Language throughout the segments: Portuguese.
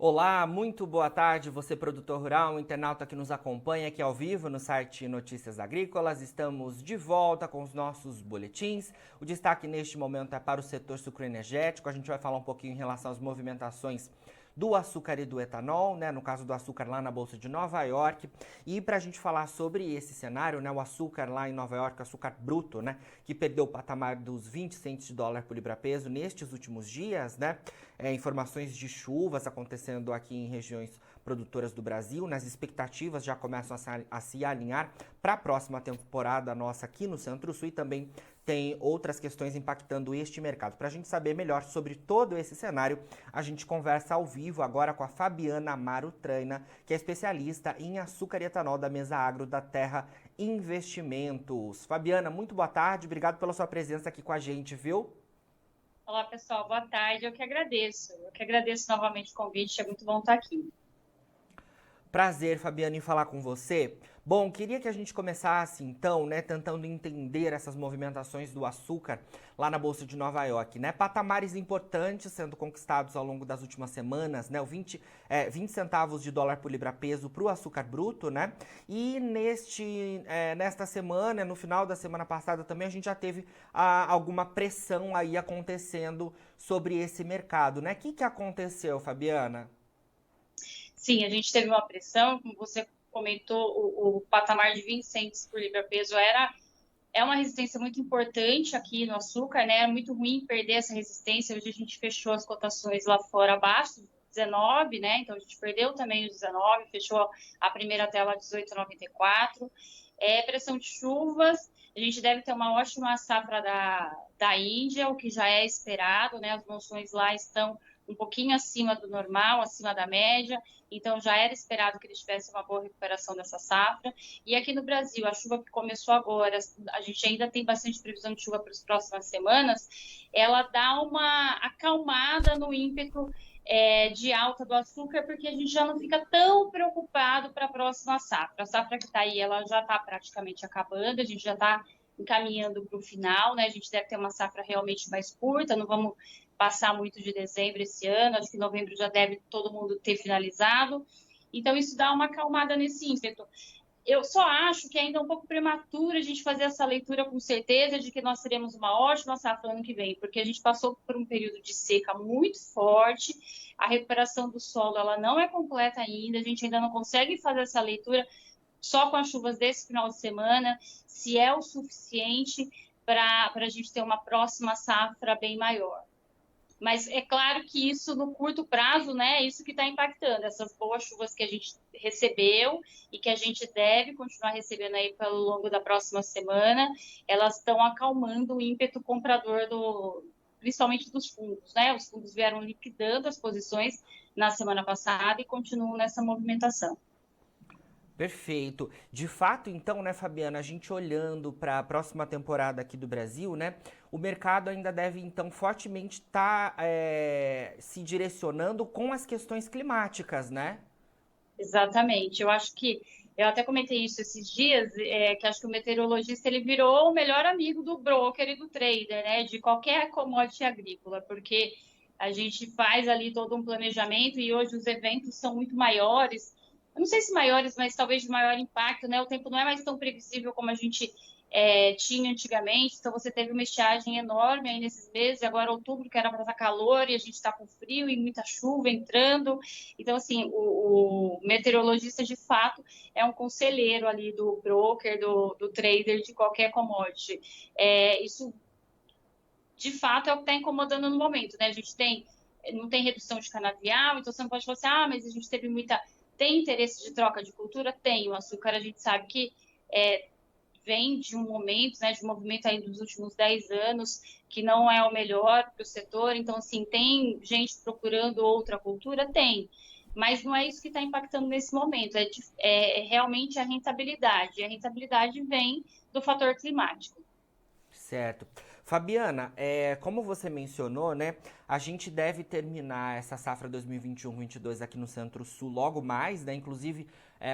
Olá, muito boa tarde, você produtor rural, internauta que nos acompanha aqui ao vivo no site Notícias Agrícolas. Estamos de volta com os nossos boletins. O destaque neste momento é para o setor sucroenergético. A gente vai falar um pouquinho em relação às movimentações do açúcar e do etanol, né? No caso do açúcar lá na Bolsa de Nova York. E para a gente falar sobre esse cenário, né? O açúcar lá em Nova York, o açúcar bruto, né? Que perdeu o patamar dos 20 centos de dólar por libra-peso nestes últimos dias, né? Informações de chuvas acontecendo aqui em regiões produtoras do Brasil, né? As expectativas já começam a se alinhar para a próxima temporada nossa aqui no Centro-Sul e também tem outras questões impactando este mercado. Para a gente saber melhor sobre todo esse cenário, a gente conversa ao vivo agora com a Fabiana Amaro Traina, que é especialista em açúcar e etanol da Mesa Agro da Terra Investimentos. Fabiana, muito boa tarde, obrigado pela sua presença aqui com a gente, viu? Olá, pessoal, boa tarde. Eu que agradeço. Eu que agradeço novamente o convite, é muito bom estar aqui. Prazer, Fabiana, em falar com você. Bom, queria que a gente começasse então, né, tentando entender essas movimentações do açúcar lá na Bolsa de Nova York, né? Patamares importantes sendo conquistados ao longo das últimas semanas, né? O 20 centavos de dólar por libra-peso para o açúcar bruto, né? E nesta semana, no final da semana passada também, a gente já teve alguma pressão aí acontecendo sobre esse mercado, né? O que aconteceu, Fabiana? Sim, a gente teve uma pressão, como você comentou, o patamar de 20 centes por libra-peso é uma resistência muito importante aqui no açúcar, né? É muito ruim perder essa resistência. Hoje a gente fechou as cotações lá fora abaixo, 19, né? Então a gente perdeu também os 19, fechou a primeira tela 18,94. Pressão de chuvas, a gente deve ter uma ótima safra da Índia, o que já é esperado, né? As monções lá estão um pouquinho acima do normal, acima da média, então já era esperado que eles tivessem uma boa recuperação dessa safra. E aqui no Brasil, a chuva que começou agora, a gente ainda tem bastante previsão de chuva para as próximas semanas, ela dá uma acalmada no ímpeto de alta do açúcar, porque a gente já não fica tão preocupado para a próxima safra. A safra que está aí, ela já está praticamente acabando, a gente já está encaminhando para o final, né? A gente deve ter uma safra realmente mais curta, não vamos passar muito de dezembro esse ano, acho que novembro já deve todo mundo ter finalizado. Então, isso dá uma acalmada nesse ímpeto. Eu só acho que ainda é um pouco prematuro a gente fazer essa leitura com certeza de que nós teremos uma ótima safra ano que vem, porque a gente passou por um período de seca muito forte, a recuperação do solo ela não é completa ainda, a gente ainda não consegue fazer essa leitura só com as chuvas desse final de semana, se é o suficiente para a gente ter uma próxima safra bem maior. Mas é claro que isso no curto prazo, né, é isso que está impactando, essas boas chuvas que a gente recebeu e que a gente deve continuar recebendo aí pelo longo da próxima semana, elas estão acalmando o ímpeto comprador principalmente dos fundos, né? Os fundos vieram liquidando as posições na semana passada e continuam nessa movimentação. Perfeito. De fato, então, né, Fabiana, a gente olhando para a próxima temporada aqui do Brasil, né, o mercado ainda deve, então, fortemente estar se direcionando com as questões climáticas, né? Exatamente. Eu acho que eu até comentei isso esses dias, que acho que o meteorologista ele virou o melhor amigo do broker e do trader, né? De qualquer commodity agrícola, porque a gente faz ali todo um planejamento e hoje os eventos são muito maiores. Eu não sei se maiores, mas talvez de maior impacto, né? O tempo não é mais tão previsível como a gente tinha antigamente, então você teve uma estiagem enorme aí nesses meses, agora outubro que era para estar calor e a gente está com frio e muita chuva entrando, então assim, o meteorologista de fato é um conselheiro ali do broker, do trader de qualquer commodity. Isso de fato é o que está incomodando no momento, né? A gente não tem redução de canavial, então você não pode falar assim, mas a gente teve muita. Tem interesse de troca de cultura? Tem. O açúcar a gente sabe que vem de um momento, né, de um movimento aí dos últimos 10 anos, que não é o melhor para o setor. Então, assim, tem gente procurando outra cultura? Tem. Mas não é isso que está impactando nesse momento, é realmente a rentabilidade. E a rentabilidade vem do fator climático. Certo. Fabiana, como você mencionou, né, a gente deve terminar essa safra 2021-22 aqui no Centro-Sul logo mais, né, inclusive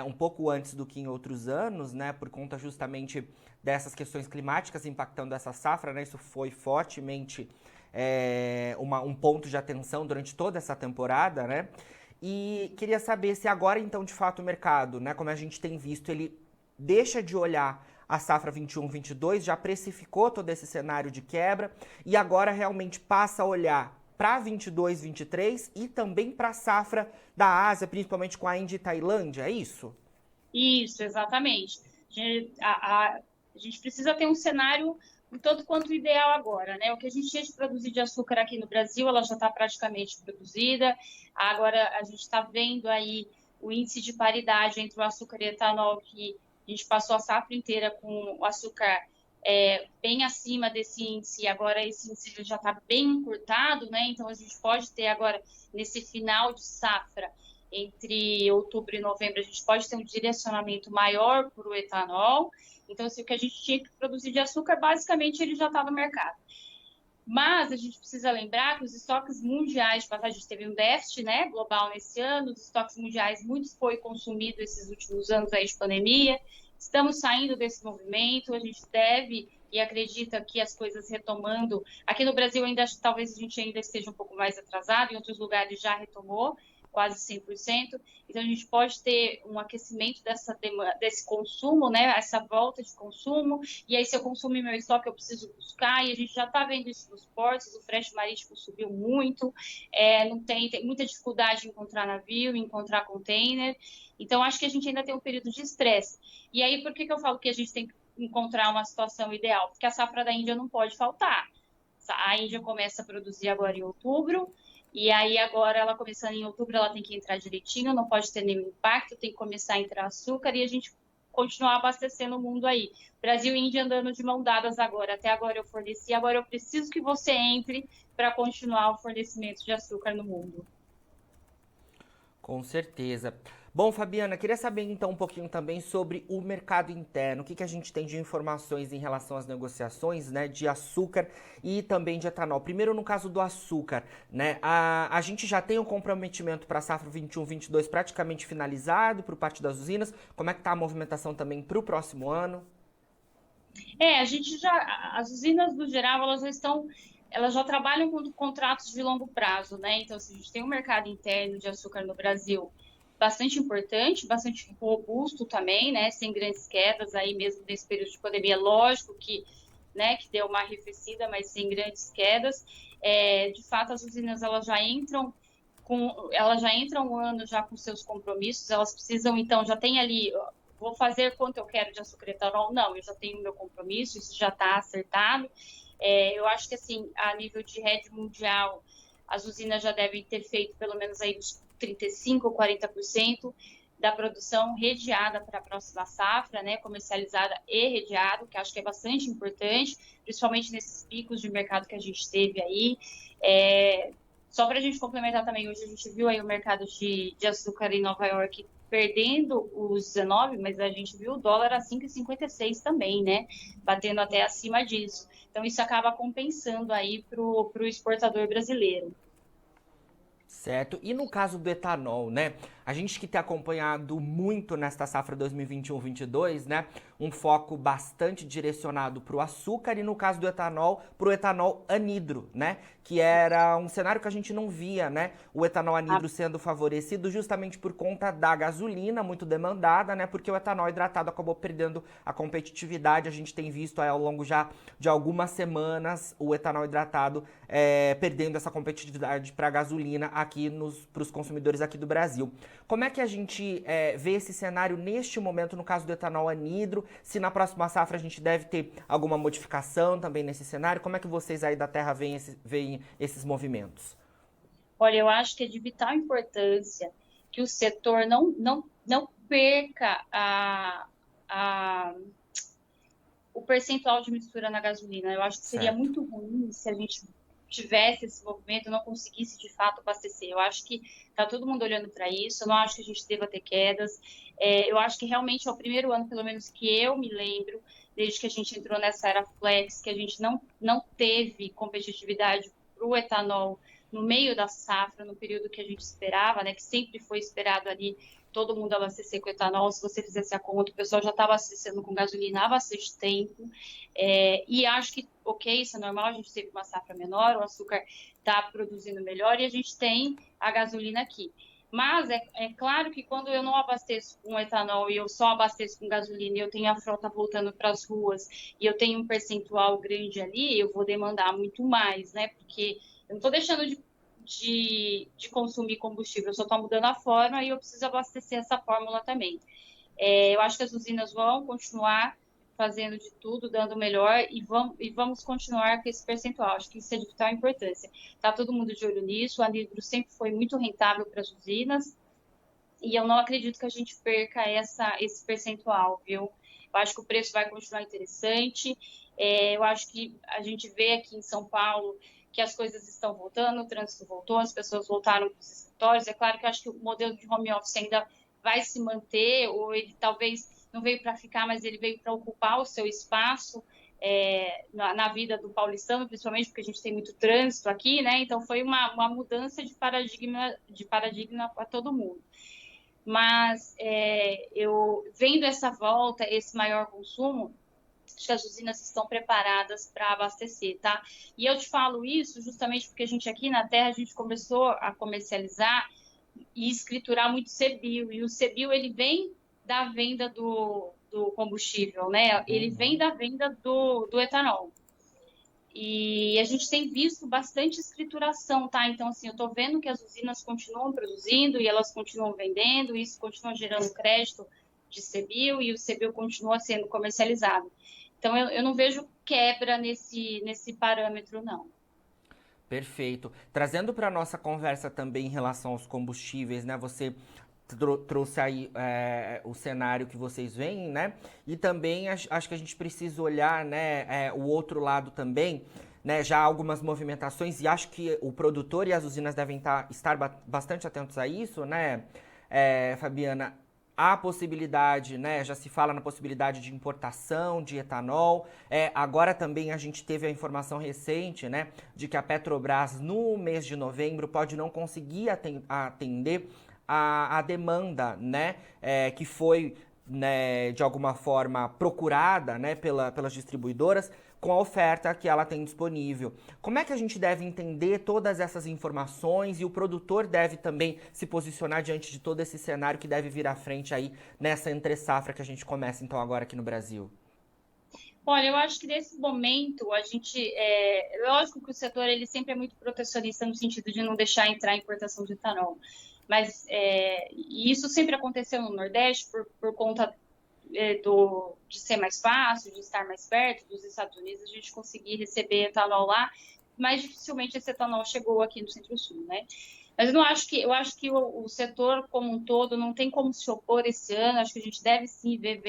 um pouco antes do que em outros anos, né, por conta justamente dessas questões climáticas impactando essa safra, né, isso foi fortemente um ponto de atenção durante toda essa temporada, né, E queria saber se agora, então, de fato, o mercado, né, como a gente tem visto, ele deixa de olhar a safra 21-22, já precificou todo esse cenário de quebra e agora realmente passa a olhar para 22-23 e também para a safra da Ásia, principalmente com a Índia e Tailândia, é isso? Isso, exatamente. A gente precisa ter um cenário um tanto quanto ideal agora, né? O que a gente tinha de produzir de açúcar aqui no Brasil, ela já está praticamente produzida. Agora a gente está vendo aí o índice de paridade entre o açúcar e etanol, que a gente passou a safra inteira com o açúcar bem acima desse índice, e agora esse índice já está bem encurtado, né? Então a gente pode ter agora, nesse final de safra, entre outubro e novembro, a gente pode ter um direcionamento maior para o etanol. Então, assim, o que a gente tinha que produzir de açúcar, basicamente, ele já está no mercado. Mas a gente precisa lembrar que os estoques mundiais de batata, a gente teve um déficit, né, global nesse ano, os estoques mundiais, muitos foi consumido esses últimos anos aí de pandemia. Estamos saindo desse movimento, a gente deve e acredita que as coisas retomando. Aqui no Brasil, ainda talvez a gente ainda esteja um pouco mais atrasado, em outros lugares já retomou quase 100%. Então, a gente pode ter um aquecimento desse consumo, né? Essa volta de consumo. E aí, se eu consumir meu estoque, eu preciso buscar. E a gente já está vendo isso nos portos. O frete marítimo subiu muito. Não tem muita dificuldade em encontrar navio, em encontrar container. Então, acho que a gente ainda tem um período de estresse. E aí, por que eu falo que a gente tem que encontrar uma situação ideal? Porque a safra da Índia não pode faltar. A Índia começa a produzir agora em outubro. E aí, agora, ela começando em outubro, ela tem que entrar direitinho, não pode ter nenhum impacto, tem que começar a entrar açúcar e a gente continuar abastecendo o mundo aí. Brasil e Índia andando de mão dadas agora. Até agora eu forneci, agora eu preciso que você entre para continuar o fornecimento de açúcar no mundo. Com certeza. Bom, Fabiana, queria saber então um pouquinho também sobre o mercado interno. O que a gente tem de informações em relação às negociações, né, de açúcar e também de etanol. Primeiro, no caso do açúcar, né, a gente já tem um comprometimento para a safra 21-22 praticamente finalizado por parte das usinas. Como é que está a movimentação também para o próximo ano? A gente já, as usinas no geral, elas já trabalham com contratos de longo prazo, né? Então, se a gente tem um mercado interno de açúcar no Brasil bastante importante, bastante robusto também, né? Sem grandes quedas aí mesmo nesse período de pandemia, lógico que, né, que deu uma arrefecida, mas sem grandes quedas. De fato, as usinas elas já entram um ano já com seus compromissos, elas precisam, então, já tem ali, vou fazer quanto eu quero de açúcar etanol? Não, eu já tenho o meu compromisso, isso já está acertado. Eu acho que, assim, a nível de rede mundial, as usinas já devem ter feito pelo menos aí uns 35% ou 40% da produção redeada para a próxima safra, né, comercializada e redeado, que acho que é bastante importante, principalmente nesses picos de mercado que a gente teve aí. Só para a gente complementar também, hoje a gente viu aí o mercado de açúcar em Nova York perdendo os 19, mas a gente viu o dólar a 5,56 também, né, batendo até acima disso. Então, isso acaba compensando aí para o exportador brasileiro. Certo. E no caso do etanol, né? A gente que tem acompanhado muito nesta safra 2021-22, né? Um foco bastante direcionado para o açúcar e no caso do etanol, para o etanol anidro, né? Que era um cenário que a gente não via, né? O etanol anidro sendo favorecido justamente por conta da gasolina muito demandada, né? Porque o etanol hidratado acabou perdendo a competitividade. A gente tem visto ao longo já de algumas semanas o etanol hidratado perdendo essa competitividade para a gasolina aqui para os consumidores aqui do Brasil. Como é que a gente vê esse cenário neste momento no caso do etanol anidro? Se na próxima safra a gente deve ter alguma modificação também nesse cenário? Como é que vocês aí da Terra veem esses movimentos? Olha, eu acho que é de vital importância que o setor não perca o percentual de mistura na gasolina. Eu acho que seria Certo. muito ruim se a gente tivesse esse movimento e não conseguisse de fato abastecer. Eu acho que está todo mundo olhando para isso, eu não acho que a gente deva ter quedas. Eu acho que realmente é o primeiro ano, pelo menos que eu me lembro, desde que a gente entrou nessa era flex, que a gente não teve competitividade para o etanol no meio da safra, no período que a gente esperava, né, que sempre foi esperado ali todo mundo abastecer com etanol. Se você fizesse a conta, o pessoal já estava abastecendo com gasolina há bastante tempo. E acho que, ok, isso é normal, a gente teve uma safra menor, o açúcar está produzindo melhor e a gente tem a gasolina aqui. Mas é claro que quando eu não abasteço com etanol e eu só abasteço com gasolina e eu tenho a frota voltando para as ruas e eu tenho um percentual grande ali, eu vou demandar muito mais, né? Porque eu não estou deixando de consumir combustível, eu só estou mudando a forma e eu preciso abastecer essa fórmula também. Eu acho que as usinas vão continuar fazendo de tudo, dando o melhor e vamos continuar com esse percentual. Acho que isso é de vital importância. Está todo mundo de olho nisso. O anidro sempre foi muito rentável para as usinas e eu não acredito que a gente perca esse percentual, viu? Eu acho que o preço vai continuar interessante. Eu acho que a gente vê aqui em São Paulo que as coisas estão voltando, o trânsito voltou, as pessoas voltaram para os escritórios. É claro que eu acho que o modelo de home office ainda vai se manter, ou ele talvez não veio para ficar, mas ele veio para ocupar o seu espaço na vida do paulistano, principalmente porque a gente tem muito trânsito aqui, né? Então foi uma mudança de paradigma para todo mundo. Mas eu vendo essa volta, esse maior consumo, acho que as usinas estão preparadas para abastecer, tá? E eu te falo isso justamente porque a gente aqui na Terra, a gente começou a comercializar e escriturar muito CBIO, e o CBIO ele vem da venda do combustível, né? Ele vem da venda do etanol. E a gente tem visto bastante escrituração, tá? Então, assim, eu estou vendo que as usinas continuam produzindo e elas continuam vendendo, e isso continua gerando crédito de CBIO e o CBIO continua sendo comercializado. Então, eu não vejo quebra nesse parâmetro, não. Perfeito. Trazendo para a nossa conversa também em relação aos combustíveis, né? Você trouxe aí o cenário que vocês veem, né? E também acho que a gente precisa olhar, né, o outro lado também, né? Já há algumas movimentações e acho que o produtor e as usinas devem estar bastante atentos a isso, né, Fabiana? Há possibilidade, né? Já se fala na possibilidade de importação de etanol. Agora também a gente teve a informação recente, né, de que a Petrobras no mês de novembro pode não conseguir atender a demanda, né, que foi, né, de alguma forma procurada, né, pelas distribuidoras com a oferta que ela tem disponível. Como é que a gente deve entender todas essas informações e o produtor deve também se posicionar diante de todo esse cenário que deve vir à frente aí nessa entre-safra que a gente começa então agora aqui no Brasil? Olha, eu acho que nesse momento a gente, lógico que o setor ele sempre é muito protecionista no sentido de não deixar entrar a importação de etanol, mas e isso sempre aconteceu no Nordeste por conta de ser mais fácil, de estar mais perto dos Estados Unidos, a gente conseguir receber etanol lá, mas dificilmente esse etanol chegou aqui no Centro-Sul, né? Mas eu acho que o setor como um todo não tem como se opor esse ano, acho que a gente deve sim ver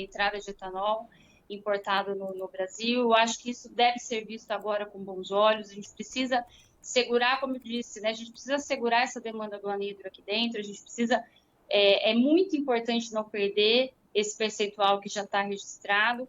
entrada de etanol importado no Brasil, eu acho que isso deve ser visto agora com bons olhos, a gente precisa segurar, como eu disse, né? A gente precisa segurar essa demanda do anidro aqui dentro, a gente precisa, é muito importante não perder esse percentual que já está registrado.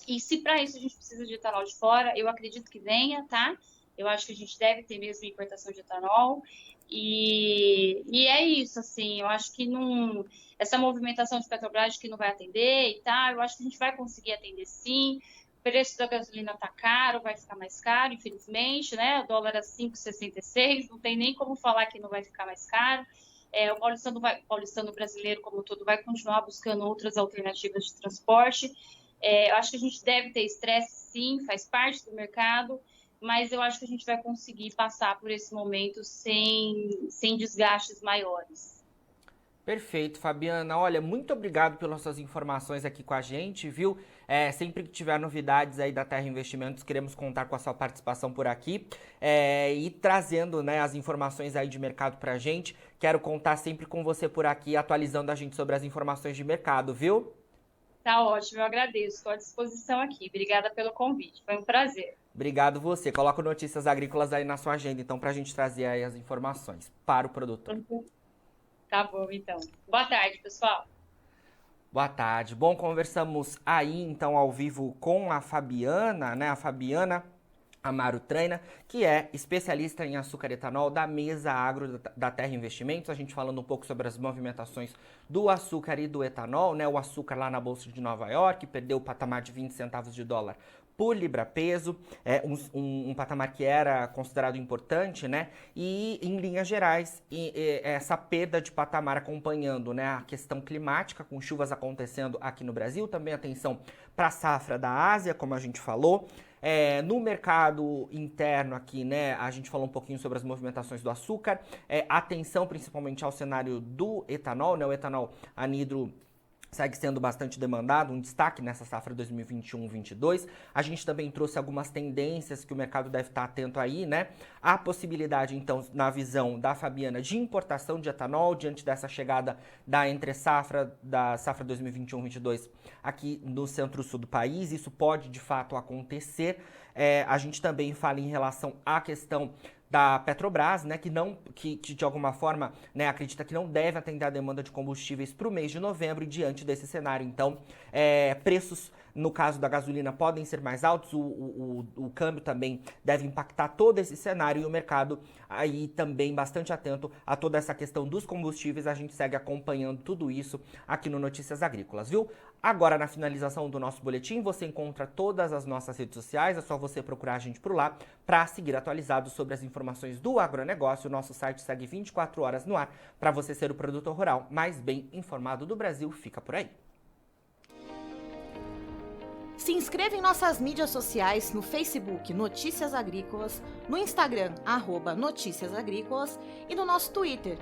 E se para isso a gente precisa de etanol de fora, eu acredito que venha, tá? Eu acho que a gente deve ter mesmo importação de etanol. E é isso, assim, eu acho que não, essa movimentação de Petrobras que não vai atender e tal, eu acho que a gente vai conseguir atender sim. O preço da gasolina está caro, vai ficar mais caro, infelizmente, né? O dólar a 5,66, não tem nem como falar que não vai ficar mais caro. O paulistano brasileiro, como todo, vai continuar buscando outras alternativas de transporte. Eu acho que a gente deve ter estresse, sim, faz parte do mercado, mas eu acho que a gente vai conseguir passar por esse momento sem desgastes maiores. Perfeito, Fabiana. Olha, muito obrigado pelas suas informações aqui com a gente, viu? Sempre que tiver novidades aí da Terra Investimentos, queremos contar com a sua participação por aqui e trazendo, né, as informações aí de mercado pra gente. Quero contar sempre com você por aqui, atualizando a gente sobre as informações de mercado, viu? Tá ótimo, eu agradeço. Estou à disposição aqui. Obrigada pelo convite. Foi um prazer. Obrigado você. Coloca Notícias Agrícolas aí na sua agenda, então, pra gente trazer aí as informações para o produtor. Tá bom, então. Boa tarde, pessoal. Boa tarde. Bom, conversamos aí então ao vivo com a Fabiana, né? A Fabiana Amaro Traina, que é especialista em açúcar e etanol da Mesa Agro da Terra Investimentos. A gente falando um pouco sobre as movimentações do açúcar e do etanol, né? O açúcar lá na Bolsa de Nova York perdeu o patamar de 20 centavos de dólar por libra-peso, um patamar que era considerado importante, né? E, em linhas gerais, essa perda de patamar acompanhando, né, a questão climática, com chuvas acontecendo aqui no Brasil, também atenção para a safra da Ásia, como a gente falou. No mercado interno aqui, né, a gente falou um pouquinho sobre as movimentações do açúcar, atenção principalmente ao cenário do etanol, né, o etanol anidro segue sendo bastante demandado, um destaque nessa safra 2021-22. A gente também trouxe algumas tendências que o mercado deve estar atento aí, né? A possibilidade, então, na visão da Fabiana, de importação de etanol diante dessa chegada da entre-safra, da safra 2021-22 aqui no centro-sul do país. Isso pode, de fato, acontecer. A gente também fala em relação à questão da Petrobras, né, que de alguma forma, né, acredita que não deve atender a demanda de combustíveis para o mês de novembro, e diante desse cenário, então, preços, no caso da gasolina, podem ser mais altos, o câmbio também deve impactar todo esse cenário, e o mercado aí também bastante atento a toda essa questão dos combustíveis. A gente segue acompanhando tudo isso aqui no Notícias Agrícolas, viu? Agora, na finalização do nosso boletim, você encontra todas as nossas redes sociais, é só você procurar a gente por lá para seguir atualizado sobre as informações do agronegócio. O nosso site segue 24 horas no ar para você ser o produtor rural mais bem informado do Brasil. Fica por aí. Se inscreva em nossas mídias sociais, no Facebook Notícias Agrícolas, no Instagram @Notícias Agrícolas e no nosso Twitter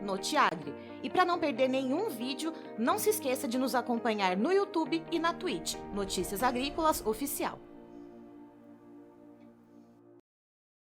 @Notiagre. E para não perder nenhum vídeo, não se esqueça de nos acompanhar no YouTube e na Twitch, Notícias Agrícolas Oficial.